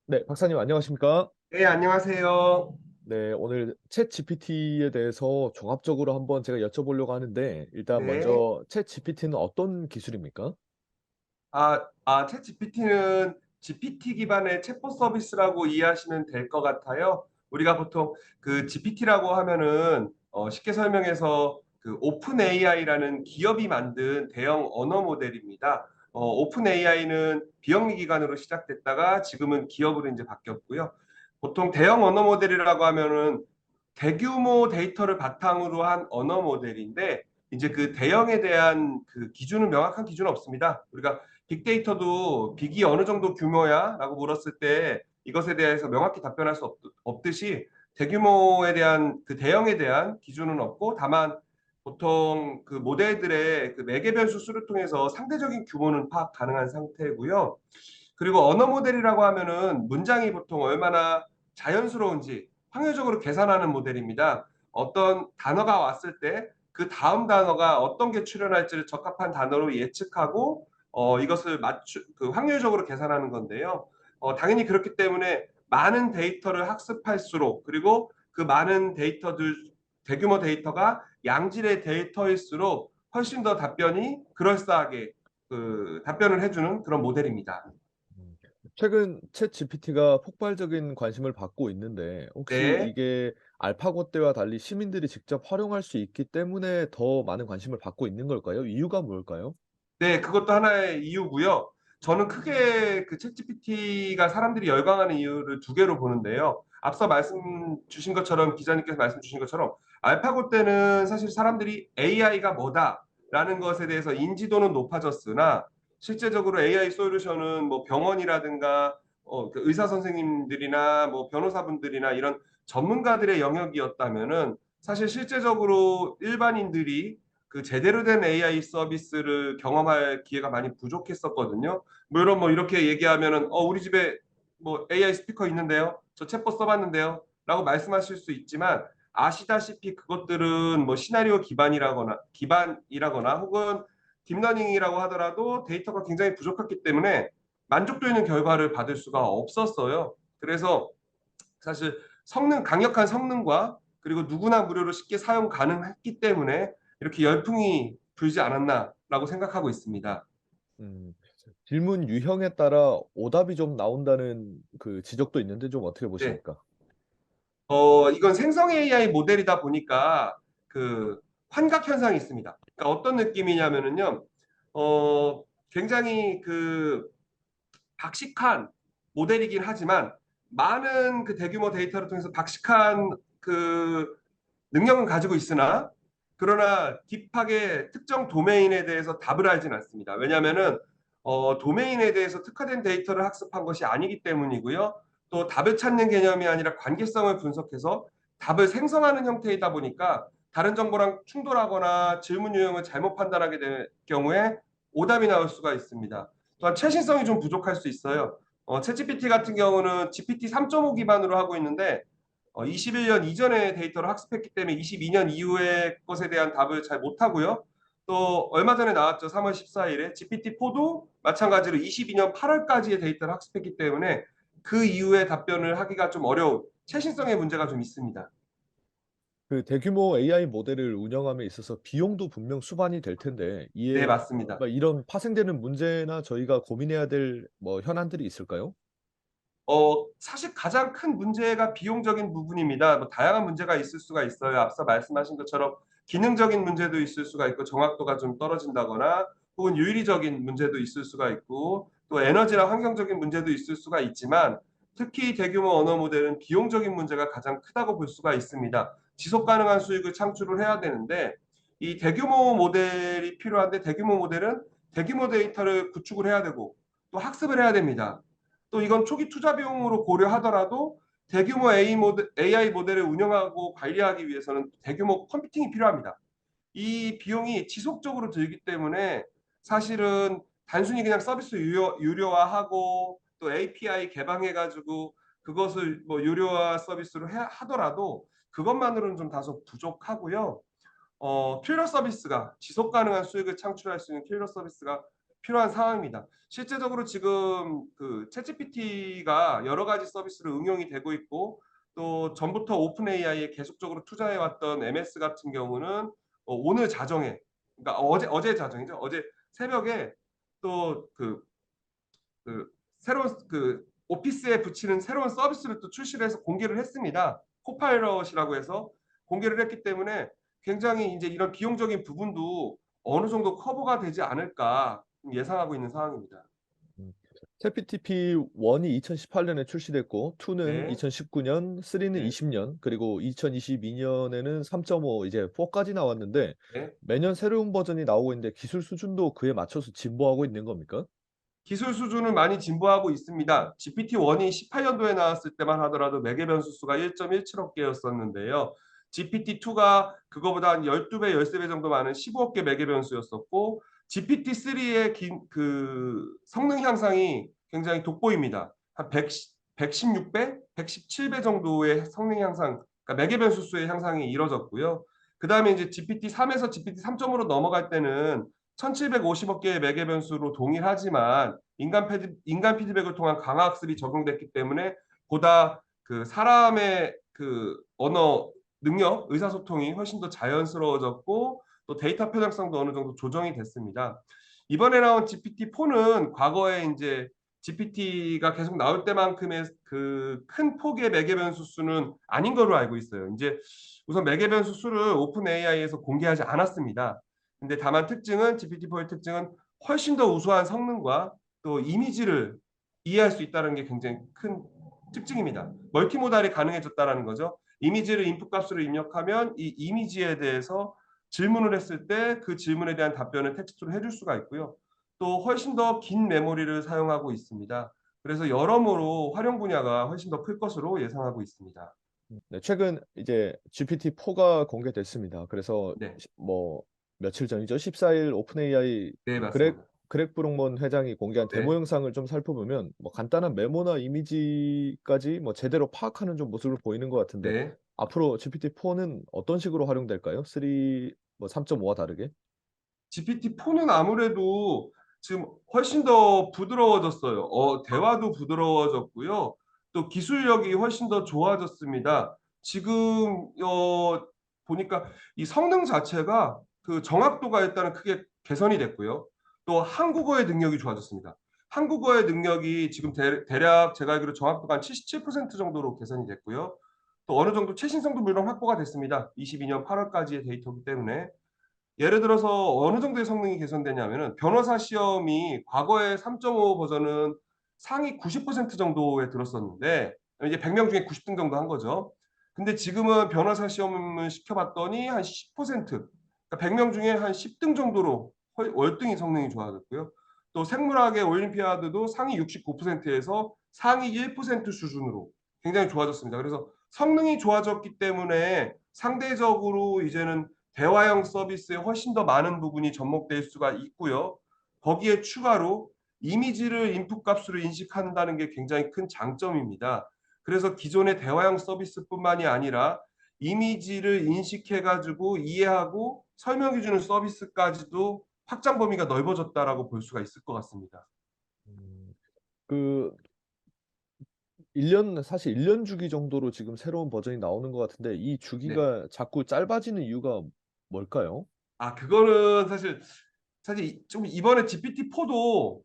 네, 박사님 안녕하십니까? 네, 안녕하세요. 네, 오늘 챗 GPT에 대해서 종합적으로 한번 제가 여쭤보려고 하는데, 일단 네. 먼저 챗 GPT는 어떤 기술입니까? 챗 GPT는 GPT 기반의 챗봇 서비스라고 이해하시면 될 것 같아요. 우리가 보통 그 GPT라고 하면은 쉽게 설명해서 그 오픈 AI라는 기업이 만든 대형 언어 모델입니다. 오픈 AI는 비영리 기관으로 시작됐다가 지금은 기업으로 이제 바뀌었고요. 보통 대형 언어 모델이라고 하면은 대규모 데이터를 바탕으로 한 언어 모델인데 이제 그 대형에 대한 그 기준은 명확한 기준은 없습니다. 우리가 빅데이터도 빅이 어느 정도 규모야? 라고 물었을 때 이것에 대해서 명확히 답변할 수 없듯이 대규모에 대한 그 대형에 대한 기준은 없고 다만 보통 그 모델들의 그 매개 변수 수를 통해서 상대적인 규모는 파악 가능한 상태고요. 그리고 언어 모델이라고 하면은 문장이 보통 얼마나 자연스러운지 확률적으로 계산하는 모델입니다. 어떤 단어가 왔을 때 그 다음 단어가 어떤 게 출현할지를 적합한 단어로 예측하고 이것을 그 확률적으로 계산하는 건데요. 당연히 그렇기 때문에 많은 데이터를 학습할수록 그리고 그 많은 데이터들 대규모 데이터가 양질의 데이터일수록 훨씬 더 답변이 그럴싸하게 그 답변을 해주는 그런 모델입니다. 음, 최근 챗 GPT가 폭발적인 관심을 받고 있는데, 혹시 네. 이게 알파고 때와 달리 시민들이 직접 활용할 수 있기 때문에 더 많은 관심을 받고 있는 걸까요? 이유가 뭘까요? 네, 그것도 하나의 이유고요. 저는 크게 그 챗GPT가 사람들이 열광하는 이유를 두 개로 보는데요. 앞서 말씀 주신 것처럼 기자님께서 말씀 주신 것처럼 알파고 때는 사실 사람들이 AI가 뭐다라는 것에 대해서 인지도는 높아졌으나 실제적으로 AI 솔루션은 뭐 병원이라든가 그 의사 선생님들이나 뭐 변호사분들이나 이런 전문가들의 영역이었다면은 사실 실제적으로 일반인들이 그 제대로 된 AI 서비스를 경험할 기회가 많이 부족했었거든요. 물론 뭐 이렇게 얘기하면은 우리 집에 뭐 AI 스피커 있는데요. 저 챗봇 써봤는데요. 라고 말씀하실 수 있지만 아시다시피 그것들은 뭐 시나리오 기반이라거나 혹은 딥러닝이라고 하더라도 데이터가 굉장히 부족했기 때문에 만족도 있는 결과를 받을 수가 없었어요. 그래서 사실 강력한 성능과 그리고 누구나 무료로 쉽게 사용 가능했기 때문에 이렇게 열풍이 불지 않았나라고 생각하고 있습니다. 음, 질문 유형에 따라 오답이 좀 나온다는 그 지적도 있는데 좀 어떻게 네. 보십니까? 이건 생성 AI 모델이다 보니까 그 환각 현상이 있습니다. 그러니까 어떤 느낌이냐면은요, 굉장히 그 박식한 모델이긴 하지만 많은 그 대규모 데이터를 통해서 박식한 그 능력은 가지고 있으나 그러나 딥하게 특정 도메인에 대해서 답을 알진 않습니다. 왜냐하면은 도메인에 대해서 특화된 데이터를 학습한 것이 아니기 때문이고요. 또 답을 찾는 개념이 아니라 관계성을 분석해서 답을 생성하는 형태이다 보니까 다른 정보랑 충돌하거나 질문 유형을 잘못 판단하게 될 경우에 오답이 나올 수가 있습니다. 또한 최신성이 좀 부족할 수 있어요. 챗GPT 같은 경우는 GPT 3.5 기반으로 하고 있는데 21년 이전의 데이터를 학습했기 때문에 22년 이후의 것에 대한 답을 잘 못하고요. 또 얼마 전에 나왔죠. 3월 14일에 GPT-4도 마찬가지로 22년 8월까지의 데이터를 학습했기 때문에 그 이후에 답변을 하기가 좀 어려운 최신성의 문제가 좀 있습니다. 그 대규모 AI 모델을 운영함에 있어서 비용도 분명 수반이 될 텐데 네, 이에 맞습니다. 막 이런 파생되는 문제나 저희가 고민해야 될 뭐 현안들이 있을까요? 사실 가장 큰 문제가 비용적인 부분입니다. 뭐 다양한 문제가 있을 수가 있어요. 앞서 말씀하신 것처럼 기능적인 문제도 있을 수가 있고 정확도가 좀 떨어진다거나 혹은 윤리적인 문제도 있을 수가 있고 또 에너지나 환경적인 문제도 있을 수가 있지만 특히 대규모 언어 모델은 비용적인 문제가 가장 크다고 볼 수가 있습니다. 지속 가능한 수익을 창출을 해야 되는데 이 대규모 모델이 필요한데 대규모 모델은 대규모 데이터를 구축을 해야 되고 또 학습을 해야 됩니다. 또 이건 초기 투자 비용으로 고려하더라도 대규모 AI 모델을 운영하고 관리하기 위해서는 대규모 컴퓨팅이 필요합니다. 이 비용이 지속적으로 들기 때문에 사실은 단순히 그냥 서비스 유료화하고 또 API 개방해가지고 그것을 뭐 유료화 서비스로 하더라도 그것만으로는 좀 다소 부족하고요. 킬러 서비스가 지속 가능한 수익을 창출할 수 있는 킬러 서비스가 필요한 상황입니다. 실제적으로 지금 그 챗GPT가 여러 가지 서비스로 응용이 되고 있고 또 전부터 오픈 AI에 계속적으로 투자해 왔던 MS 같은 경우는 오늘 자정에 그러니까 어제 자정이죠. 어제 새벽에 또그 새로운 그 오피스에 붙이는 새로운 서비스를 또 출시를 해서 공개를 했습니다. 코파일럿이라고 해서 공개를 했기 때문에 굉장히 이제 이런 비용적인 부분도 어느 정도 커버가 되지 않을까 예상하고 있는 상황입니다. 음. 챗GPT 1이 2018년에 출시됐고 2는 네. 2019년, 3는 네. 20년, 그리고 2022년에는 3.5 이제 4까지 나왔는데 네. 매년 새로운 버전이 나오고 있는데 기술 수준도 그에 맞춰서 진보하고 있는 겁니까? 기술 수준은 많이 진보하고 있습니다. GPT-1이 18년도에 나왔을 때만 하더라도 매개 변수 수가 1.17억 개였었는데요. GPT-2가 그거보다 한 12배, 13배 정도 많은 15억 개 매개 변수였었고 GPT-3의 그 성능 향상이 굉장히 돋보입니다. 한 116배, 117배 정도의 성능 향상, 그러니까 매개 변수 수의 향상이 이뤄졌고요. 그다음에 이제 GPT-3에서 GPT-3.5로 넘어갈 때는 1750억 개의 매개 변수로 동일하지만 인간 피드백을 통한 강화 학습이 적용됐기 때문에 보다 그 사람의 그 언어 능력, 의사소통이 훨씬 더 자연스러워졌고 또 데이터 편향성도 어느 정도 조정이 됐습니다. 이번에 나온 GPT-4는 과거에 이제 GPT가 계속 나올 때만큼의 그 큰 폭의 매개 변수 수는 아닌 걸로 알고 있어요. 이제 우선 매개 변수 수를 오픈 AI에서 공개하지 않았습니다. 근데 다만 특징은 GPT-4의 특징은 훨씬 더 우수한 성능과 또 이미지를 이해할 수 있다는 게 굉장히 큰 특징입니다. 멀티모달이 가능해졌다라는 거죠. 이미지를 인풋 값으로 입력하면 이 이미지에 대해서 질문을 했을 때 그 질문에 대한 답변을 텍스트로 해줄 수가 있고요. 또 훨씬 더 긴 메모리를 사용하고 있습니다. 그래서 여러모로 활용 분야가 훨씬 더 클 것으로 예상하고 있습니다. 네, 최근 이제 GPT-4가 공개됐습니다. 그래서 네. 뭐 며칠 전이죠. 14일 오픈 AI 네, 그 맞습니다. 그렉 브룩먼 회장이 공개한 데모 네. 영상을 좀 살펴보면 뭐 간단한 메모나 이미지까지 뭐 제대로 파악하는 좀 모습을 보이는 것 같은데 네. 앞으로 GPT-4는 어떤 식으로 활용될까요? 3 뭐 3.5와 다르게? GPT-4는 아무래도 지금 훨씬 더 부드러워졌어요. 대화도 부드러워졌고요. 또 기술력이 훨씬 더 좋아졌습니다. 지금 보니까 이 성능 자체가 그 정확도가 일단은 크게 개선이 됐고요. 또 한국어의 능력이 좋아졌습니다. 한국어의 능력이 지금 대략 제가 알기로 정확도가 한 77% 정도로 개선이 됐고요. 또 어느 정도 최신성도 물론 확보가 됐습니다. 22년 8월까지의 데이터이기 때문에. 예를 들어서 어느 정도의 성능이 개선되냐면은 변호사 시험이 과거의 3.5 버전은 상위 90% 정도에 들었었는데 이제 100명 중에 90등 정도 한 거죠. 근데 지금은 변호사 시험을 시켜봤더니 한 10%, 그러니까 100명 중에 한 10등 정도로 월등히 성능이 좋아졌고요. 또 생물학의 올림피아드도 상위 69%에서 상위 1% 수준으로 굉장히 좋아졌습니다. 그래서 성능이 좋아졌기 때문에 상대적으로 이제는 대화형 서비스에 훨씬 더 많은 부분이 접목될 수가 있고요. 거기에 추가로 이미지를 인풋 값으로 인식한다는 게 굉장히 큰 장점입니다. 그래서 기존의 대화형 서비스뿐만이 아니라 이미지를 인식해 가지고 이해하고 설명해 주는 서비스까지도 확장 범위가 넓어졌다라고 볼 수가 있을 것 같습니다. 음. 그 1년 사실 1년 주기 정도로 지금 새로운 버전이 나오는 것 같은데 이 네. 주기가 자꾸 짧아지는 이유가 뭘까요? 그거는 사실 좀 이번에 GPT-4도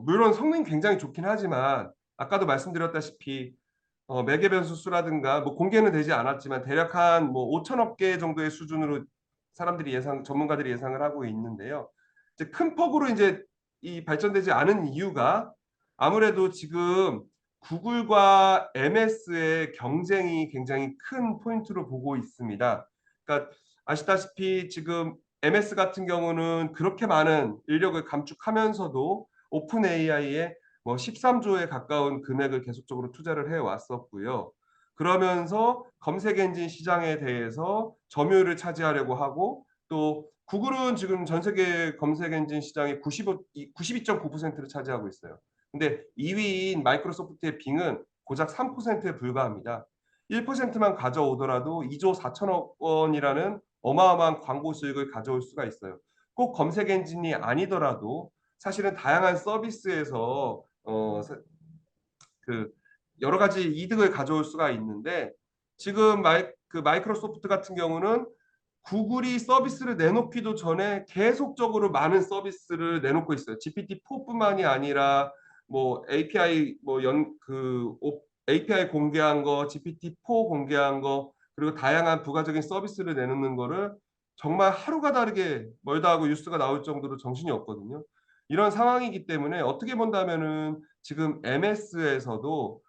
물론 성능이 굉장히 좋긴 하지만 아까도 말씀드렸다시피 매개 변수 수라든가 뭐 공개는 되지 않았지만 대략 한 뭐 5천억 개 정도의 수준으로 전문가들이 예상을 하고 있는데요. 이제 큰 폭으로 이제 이 발전되지 않은 이유가 아무래도 지금 구글과 MS의 경쟁이 굉장히 큰 포인트로 보고 있습니다. 그러니까 아시다시피 지금 MS 같은 경우는 그렇게 많은 인력을 감축하면서도 오픈 AI에 뭐 13조에 가까운 금액을 계속적으로 투자를 해 왔었고요. 그러면서 검색 엔진 시장에 대해서 점유율을 차지하려고 하고 또 구글은 지금 전 세계 검색 엔진 시장의 92.9%를 차지하고 있어요. 근데 2위인 마이크로소프트의 빙은 고작 3%에 불과합니다. 1%만 가져오더라도 2조 4천억 원이라는 어마어마한 광고 수익을 가져올 수가 있어요. 꼭 검색 엔진이 아니더라도 사실은 다양한 서비스에서 그 여러 가지 이득을 가져올 수가 있는데 지금 마이크로소프트 같은 경우는 구글이 서비스를 내놓기도 전에 계속적으로 많은 서비스를 내놓고 있어요. GPT-4뿐만이 아니라 뭐 API API 공개한 거, GPT-4 공개한 거, 그리고 다양한 부가적인 서비스를 내놓는 거를 정말 하루가 다르게 멀다 하고 뉴스가 나올 정도로 정신이 없거든요. 이런 상황이기 때문에 어떻게 본다면은 지금 MS에서도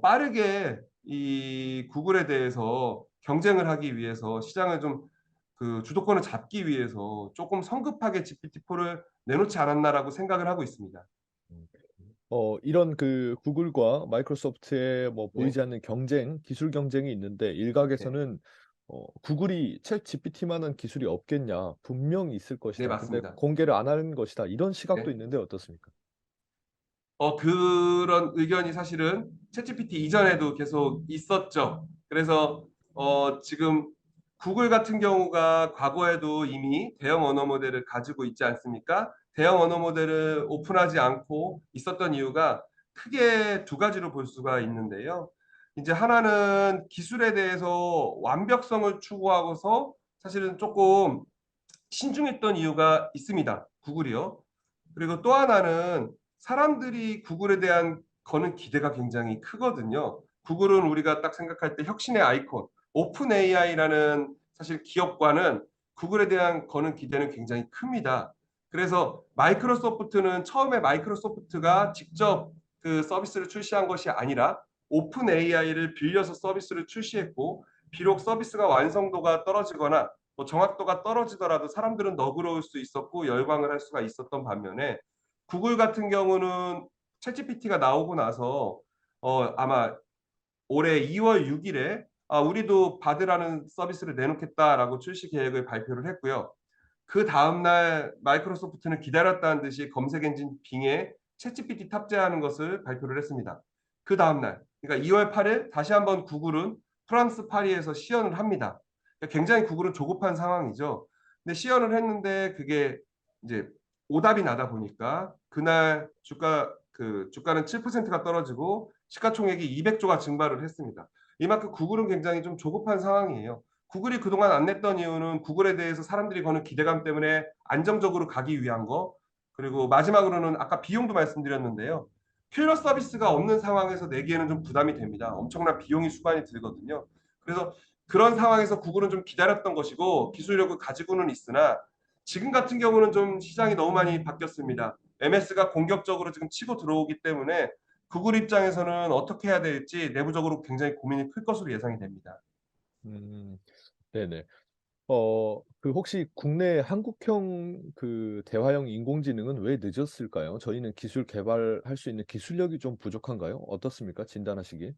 빠르게 이 구글에 대해서 경쟁을 하기 위해서 시장을 좀 주도권을 잡기 위해서 조금 성급하게 GPT-4를 내놓지 않았나라고 생각을 하고 있습니다. 음. 이런 그 구글과 마이크로소프트의 뭐 네. 보이지 않는 경쟁, 기술 경쟁이 있는데 네. 일각에서는 구글이 챗 GPT만한 기술이 없겠냐, 분명히 있을 네, 것이다. 근데 맞습니다. 공개를 안 하는 것이다. 이런 시각도 네. 있는데 어떻습니까? 그런 의견이 사실은 챗GPT 이전에도 계속 있었죠. 그래서 지금 구글 같은 경우가 과거에도 이미 대형 언어 모델을 가지고 있지 않습니까? 대형 언어 모델을 오픈하지 않고 있었던 이유가 크게 두 가지로 볼 수가 있는데요. 이제 하나는 기술에 대해서 완벽성을 추구하고서 사실은 조금 신중했던 이유가 있습니다. 구글이요. 그리고 또 하나는 사람들이 구글에 대한 거는 기대가 굉장히 크거든요. 구글은 우리가 딱 생각할 때 혁신의 아이콘, 오픈 AI라는 사실 기업과는 구글에 대한 거는 기대는 굉장히 큽니다. 그래서 마이크로소프트는 처음에 마이크로소프트가 직접 그 서비스를 출시한 것이 아니라 오픈 AI를 빌려서 서비스를 출시했고, 비록 서비스가 완성도가 떨어지거나 뭐 정확도가 떨어지더라도 사람들은 너그러울 수 있었고 열광을 할 수가 있었던 반면에 구글 같은 경우는 챗GPT가 나오고 나서 아마 올해 2월 6일에 우리도 바드라는 서비스를 내놓겠다라고 출시 계획을 발표를 했고요. 그 다음날 마이크로소프트는 기다렸다는 듯이 검색 엔진 빙에 챗GPT 탑재하는 것을 발표를 했습니다. 그 다음날, 그러니까 2월 8일 다시 한번 구글은 프랑스 파리에서 시연을 합니다. 그러니까 굉장히 구글은 조급한 상황이죠. 근데 시연을 했는데 그게 이제 오답이 나다 보니까 그날 주가는 7%가 떨어지고 시가총액이 200조가 증발을 했습니다. 이만큼 구글은 굉장히 좀 조급한 상황이에요. 구글이 그동안 안 냈던 이유는 구글에 대해서 사람들이 거는 기대감 때문에 안정적으로 가기 위한 거. 그리고 마지막으로는 아까 비용도 말씀드렸는데요. 킬러 서비스가 없는 상황에서 내기에는 좀 부담이 됩니다. 엄청난 비용이 수반이 들거든요. 그래서 그런 상황에서 구글은 좀 기다렸던 것이고 기술력을 가지고는 있으나 지금 같은 경우는 좀 시장이 너무 많이 바뀌었습니다. MS가 공격적으로 지금 치고 들어오기 때문에 구글 입장에서는 어떻게 해야 될지 내부적으로 굉장히 고민이 클 것으로 예상이 됩니다. 음, 네네. 그 혹시 국내 한국형 그 대화형 인공지능은 왜 늦었을까요? 저희는 기술 개발할 수 있는 기술력이 좀 부족한가요? 어떻습니까? 진단하시기에?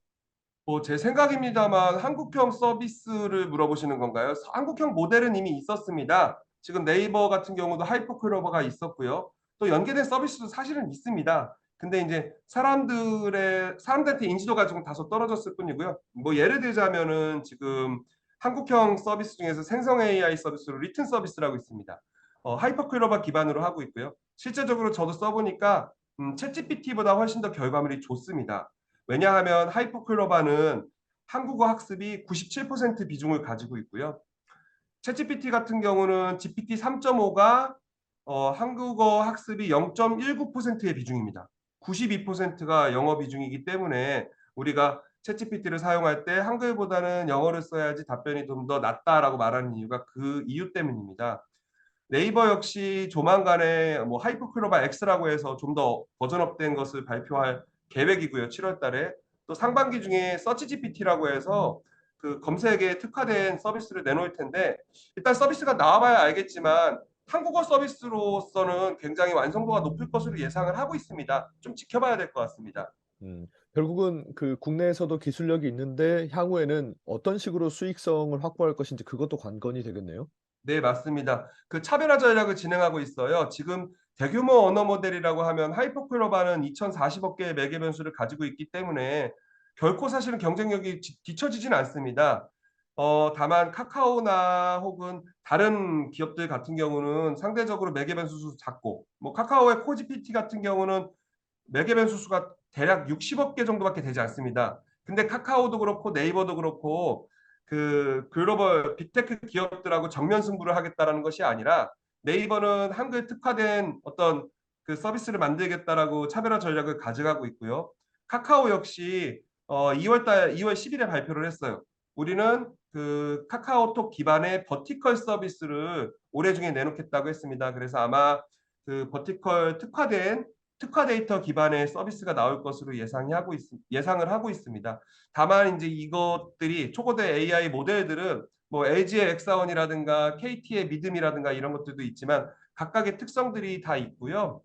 뭐 제 생각입니다만 한국형 서비스를 물어보시는 건가요? 한국형 모델은 이미 있었습니다. 지금 네이버 같은 경우도 하이퍼클로버가 있었고요. 또 연계된 서비스도 사실은 있습니다. 근데 이제 사람들한테 인지도가 좀 다소 떨어졌을 뿐이고요. 뭐 예를 들자면은 지금 한국형 서비스 중에서 생성 AI 서비스로 리튼 서비스라고 있습니다. 하이퍼클로버 기반으로 하고 있고요. 실제적으로 저도 써보니까 챗GPT보다 훨씬 더 결과물이 좋습니다. 왜냐하면 하이퍼클로바는 한국어 학습이 97% 비중을 가지고 있고요. 챗GPT 같은 경우는 GPT 3.5가 한국어 학습이 0.19%의 비중입니다. 92%가 영어 비중이기 때문에 우리가 챗GPT를 사용할 때 한글보다는 영어를 써야지 답변이 좀 더 낫다라고 말하는 이유가 그 이유 때문입니다. 네이버 역시 조만간에 뭐 하이퍼클로바 X라고 해서 좀 더 버전업된 것을 발표할 계획이고요. 7월 달에. 또 상반기 중에 서치 GPT라고 해서 그 검색에 특화된 서비스를 내놓을 텐데 일단 서비스가 나와봐야 알겠지만 한국어 서비스로서는 굉장히 완성도가 높을 것으로 예상을 하고 있습니다. 좀 지켜봐야 될 것 같습니다. 결국은 그 국내에서도 기술력이 있는데 향후에는 어떤 식으로 수익성을 확보할 것인지 그것도 관건이 되겠네요. 네, 맞습니다. 그 차별화 전략을 진행하고 있어요. 지금 대규모 언어 모델이라고 하면 하이퍼클로바는 2,040억 개의 매개 변수를 가지고 있기 때문에 결코 사실은 경쟁력이 뒤처지진 않습니다. 다만 카카오나 혹은 다른 기업들 같은 경우는 상대적으로 매개 변수수 작고 뭐 카카오의 코지피티 같은 경우는 매개 변수수가 대략 60억 개 정도밖에 되지 않습니다. 근데 카카오도 그렇고 네이버도 그렇고 그 글로벌 빅테크 기업들하고 정면 승부를 하겠다라는 것이 아니라 네이버는 한글 특화된 어떤 그 서비스를 만들겠다라고 차별화 전략을 가져가고 있고요. 카카오 역시 2월 10일에 발표를 했어요. 우리는 그 카카오톡 기반의 버티컬 서비스를 올해 중에 내놓겠다고 했습니다. 그래서 아마 그 버티컬 특화된 특화 데이터 기반의 서비스가 나올 것으로 예상을 하고 있습니다. 다만 이제 이것들이 초거대 AI 모델들은 뭐 LG의 엑사원이라든가 KT의 믿음이라든가 이런 것들도 있지만 각각의 특성들이 다 있고요.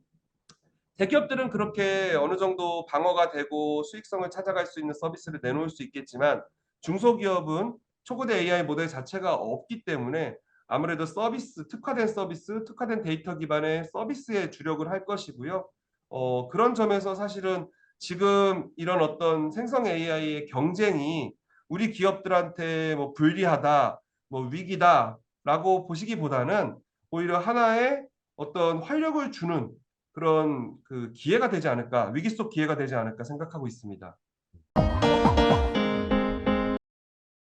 대기업들은 그렇게 어느 정도 방어가 되고 수익성을 찾아갈 수 있는 서비스를 내놓을 수 있겠지만 중소기업은 초거대 AI 모델 자체가 없기 때문에 아무래도 특화된 서비스, 특화된 데이터 기반의 서비스에 주력을 할 것이고요. 그런 점에서 사실은 지금 이런 어떤 생성 AI의 경쟁이 우리 기업들한테 뭐 불리하다, 뭐 위기다라고 보시기보다는 오히려 하나의 어떤 활력을 주는 그런 그 기회가 되지 않을까, 위기 속 기회가 되지 않을까 생각하고 있습니다.